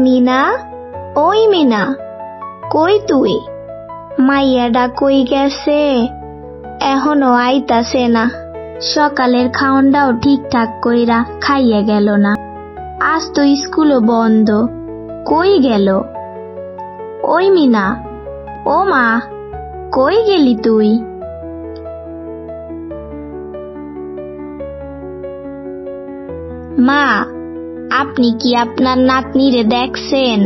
মিনা, ওই মিনা, কই তুই? মাইয়াডা কই গেছে? এখনো আইতাছে না। সকালের খাওনটাও ঠিকঠাক কইরা খাইয়া গেল না। আজ তো স্কুলও বন্ধ, কই গেল? ওই মিনা, ও মা, কই গেলি তুই? মা, আপনি কি আপনার নাতনিরে দেখছেন?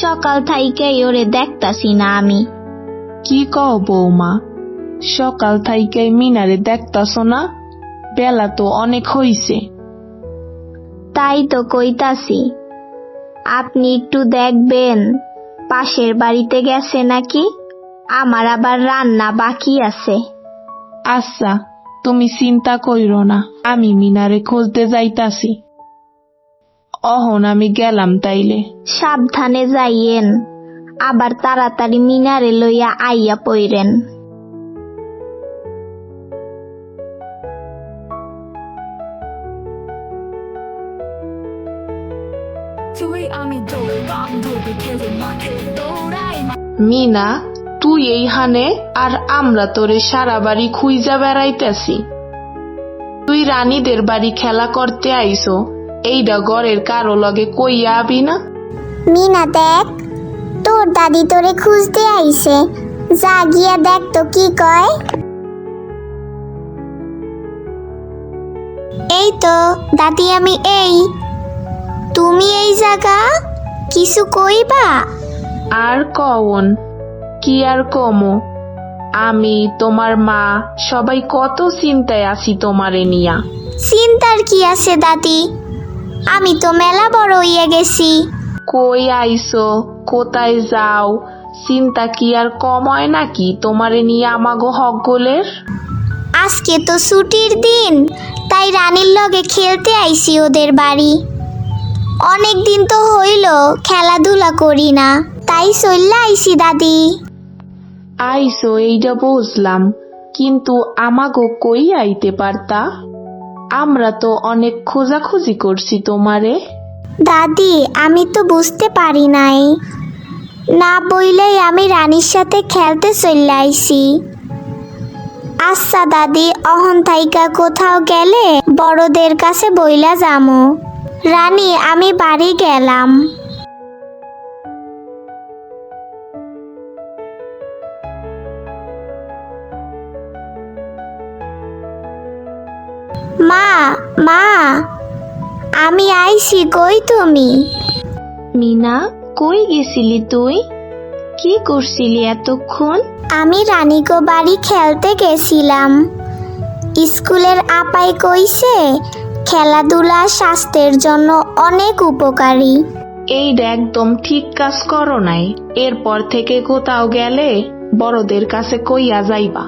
সকাল থাইকেই ওরে দেখতাছি না আমি। কি কও বৌমা, সকাল থাইকাই মিনারে দেখতাছ না? বেলা তো অনেক হইছে। তাই তো কইতাছি, আপনি একটু দেখবেন পাশের বাড়িতে গেছে নাকি। আমার আবার রান্না বাকি আছে। আচ্ছা, তুমি চিন্তা কইরো না, আমি মিনারে খুঁজতে যাইতাছি। অহন আমি গেলাম তাইলে। সাবধানে যাইয়েন, আবার তাড়াতাড়ি মিনারে লইয়া আইয়া পইরেন। মিনা, তুই এইখানে আর আমরা তোরে সারা বাড়ি খুঁজা বেড়াইতেছি। তুই রানীদের বাড়ি খেলা করতে আইসো, এইডা ঘরের কারো লগে কইয়া আবি না? মিনা দেখ, তোর দাদি তোরে খুঁজতে আইছে, যা গিয়া দেখ তো কি কয়। এই তো দাদি, আমি এই। তুমি এই জায়গা কিছু কইবা? আর কওন, কি আর কমো, আমি তোমার মা সবাই কত চিন্তায় আছি তোমারে নিয়া। চিন্তার কি আছে দাদি, আমি তো মেলা বড় হইয়া গেছি। কই আইসো, কোথায় যাও, চিন্তা কি আর কম হয় নাকি তোমারে নিয়ে আমাগো হকগোলের? আজকে তো ছুটির দিন, তাই রানীর লগে খেলতে আইছি ওদের বাড়ি। অনেক দিন তো হইল খেলাধুলা করি না, তাই চললে আইছি দাদি। আইসো এইটা বুঝলাম, কিন্তু আমাগো কই আইতে পারতা? আমরা তো অনেক খোঁজাখুঁজি করছি তোমারে। দাদি, আমি তো বুঝতে পারি নাই, না বইলেই আমি রানীর সাথে খেলতে চলে আইছি। আচ্ছা দাদি, অহন থাইকা কোথাও গেলে বড়দের কাছে বইলা যামো। রানী, আমি বাড়ি গেলাম। মা, মা, আমি আইছি, কই তুমি? মিনা, কই গেছিলি তুই? কি করছিলি এতক্ষণ? আমি রানীগো বাড়ি খেলতে গেছিলাম। স্কুলের আপাই কইছে খেলাধুলা স্বাস্থ্যের জন্য অনেক উপকারী। এইটা একদম ঠিক কাজ করো নাই। এরপর থেকে কোথাও গেলে বড়দের কাছে কইয়া যাইবা।